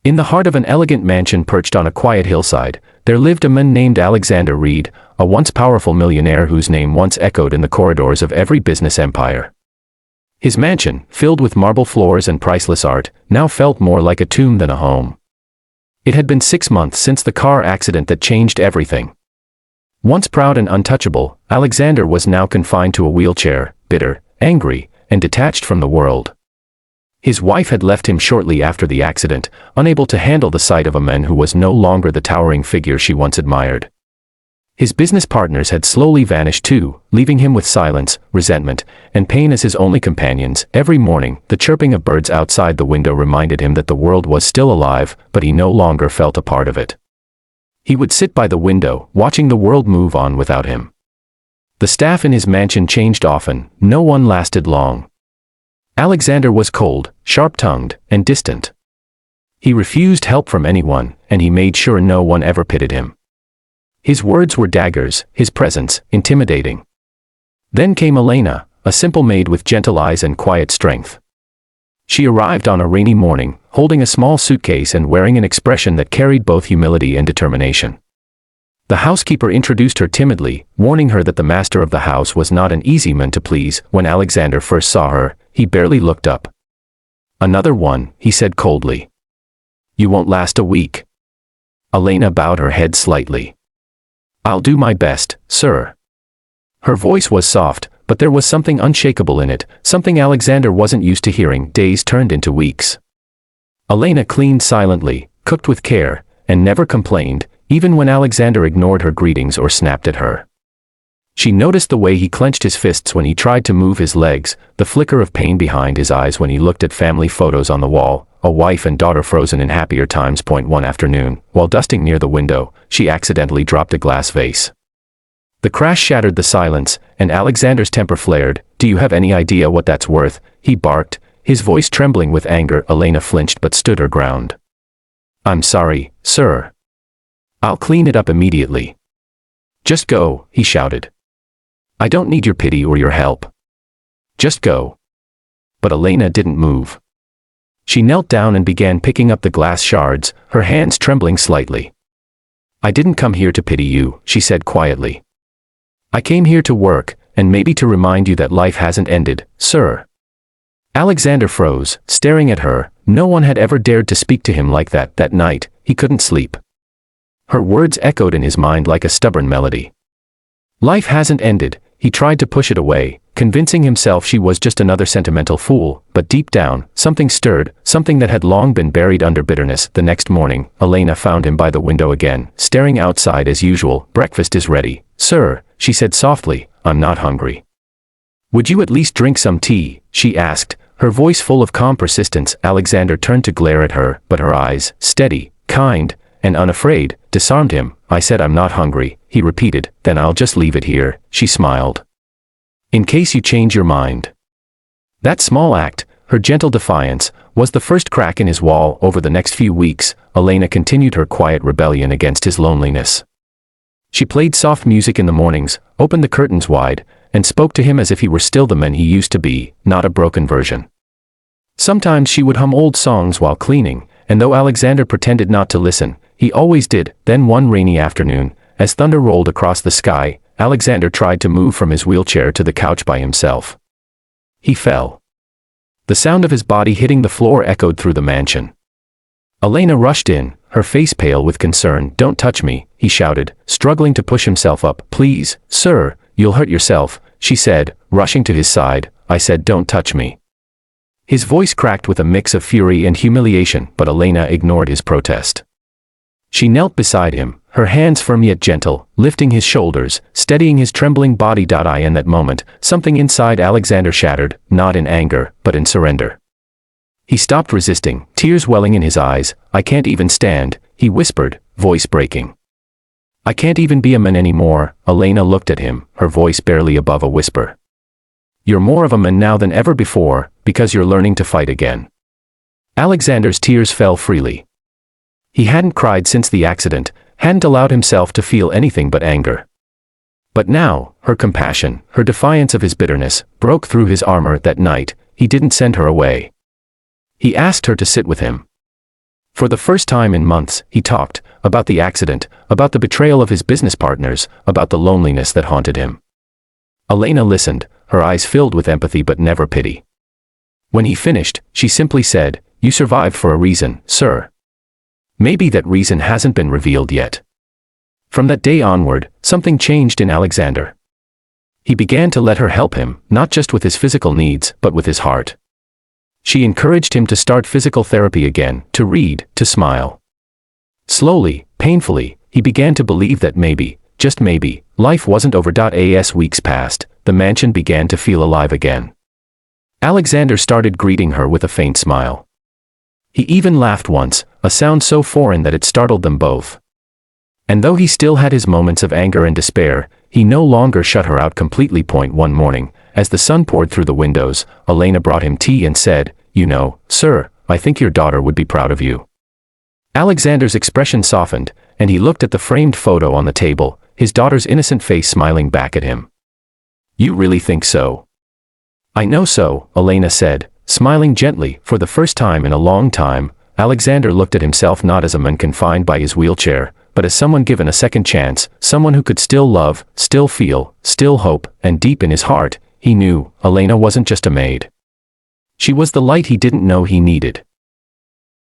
In the heart of an elegant mansion perched on a quiet hillside, there lived a man named Alexander Reed, a once powerful millionaire whose name once echoed in the corridors of every business empire. His mansion, filled with marble floors and priceless art, now felt more like a tomb than a home. It had been 6 months since the car accident that changed everything. Once proud and untouchable, Alexander was now confined to a wheelchair, bitter, angry, and detached from the world. His wife had left him shortly after the accident, unable to handle the sight of a man who was no longer the towering figure she once admired. His business partners had slowly vanished too, leaving him with silence, resentment, and pain as his only companions. Every morning, the chirping of birds outside the window reminded him that the world was still alive, but he no longer felt a part of it. He would sit by the window, watching the world move on without him. The staff in his mansion changed often, no one lasted long. Alexander was cold, sharp-tongued, and distant. He refused help from anyone, and he made sure no one ever pitied him. His words were daggers, his presence, intimidating. Then came Elena, a simple maid with gentle eyes and quiet strength. She arrived on a rainy morning, holding a small suitcase and wearing an expression that carried both humility and determination. The housekeeper introduced her timidly, warning her that the master of the house was not an easy man to please. When Alexander first saw her, he barely looked up. "Another one," he said coldly. "You won't last a week." Elena bowed her head slightly. "I'll do my best, sir." Her voice was soft, but there was something unshakable in it, something Alexander wasn't used to hearing. Days turned into weeks. Elena cleaned silently, cooked with care, and never complained, even when Alexander ignored her greetings or snapped at her. She noticed the way he clenched his fists when he tried to move his legs, the flicker of pain behind his eyes when he looked at family photos on the wall, a wife and daughter frozen in happier times. One afternoon, while dusting near the window, she accidentally dropped a glass vase. The crash shattered the silence, and Alexander's temper flared. "Do you have any idea what that's worth?" he barked, his voice trembling with anger. Elena flinched but stood her ground. "I'm sorry, sir. I'll clean it up immediately." "Just go," he shouted. "I don't need your pity or your help. Just go." But Elena didn't move. She knelt down and began picking up the glass shards, her hands trembling slightly. "I didn't come here to pity you," she said quietly. "I came here to work, and maybe to remind you that life hasn't ended, sir." Alexander froze, staring at her. No one had ever dared to speak to him like that. That night, he couldn't sleep. Her words echoed in his mind like a stubborn melody. Life hasn't ended. He tried to push it away, convincing himself she was just another sentimental fool, but deep down, something stirred, something that had long been buried under bitterness. The next morning, Elena found him by the window again, staring outside as usual. "Breakfast is ready, sir," she said softly. "I'm not hungry." "Would you at least drink some tea?" she asked, her voice full of calm persistence. Alexander turned to glare at her, but her eyes, steady, kind, and unafraid, disarmed him. "I said I'm not hungry," he repeated. "Then I'll just leave it here," she smiled. "In case you change your mind." That small act, her gentle defiance, was the first crack in his wall. Over the next few weeks, Elena continued her quiet rebellion against his loneliness. She played soft music in the mornings, opened the curtains wide, and spoke to him as if he were still the man he used to be, not a broken version. Sometimes she would hum old songs while cleaning, and though Alexander pretended not to listen, he always did. Then one rainy afternoon, as thunder rolled across the sky, Alexander tried to move from his wheelchair to the couch by himself. He fell. The sound of his body hitting the floor echoed through the mansion. Elena rushed in, her face pale with concern. "Don't touch me," he shouted, struggling to push himself up. "Please, sir, you'll hurt yourself," she said, rushing to his side. "I said don't touch me." His voice cracked with a mix of fury and humiliation, but Elena ignored his protest. She knelt beside him, her hands firm yet gentle, lifting his shoulders, steadying his trembling body. In that moment, something inside Alexander shattered, not in anger, but in surrender. He stopped resisting, tears welling in his eyes. "I can't even stand," he whispered, voice breaking. "I can't even be a man anymore." Elena looked at him, her voice barely above a whisper. "You're more of a man now than ever before, because you're learning to fight again." Alexander's tears fell freely. He hadn't cried since the accident, hadn't allowed himself to feel anything but anger. But now, her compassion, her defiance of his bitterness, broke through his armor. That night, he didn't send her away. He asked her to sit with him. For the first time in months, he talked about the accident, about the betrayal of his business partners, about the loneliness that haunted him. Elena listened, her eyes filled with empathy but never pity. When he finished, she simply said, "You survived for a reason, sir. Maybe that reason hasn't been revealed yet." From that day onward, something changed in Alexander. He began to let her help him, not just with his physical needs, but with his heart. She encouraged him to start physical therapy again, to read, to smile. Slowly, painfully, he began to believe that maybe, just maybe, life wasn't over. As weeks passed, the mansion began to feel alive again. Alexander started greeting her with a faint smile. He even laughed once, a sound so foreign that it startled them both. And though he still had his moments of anger and despair, he no longer shut her out completely. One morning, as the sun poured through the windows, Elena brought him tea and said, "You know, sir, I think your daughter would be proud of you." Alexander's expression softened, and he looked at the framed photo on the table, his daughter's innocent face smiling back at him. "You really think so?" "I know so," Elena said, smiling gently. For the first time in a long time, Alexander looked at himself not as a man confined by his wheelchair, but as someone given a second chance, someone who could still love, still feel, still hope, and deep in his heart, he knew, Elena wasn't just a maid. She was the light he didn't know he needed.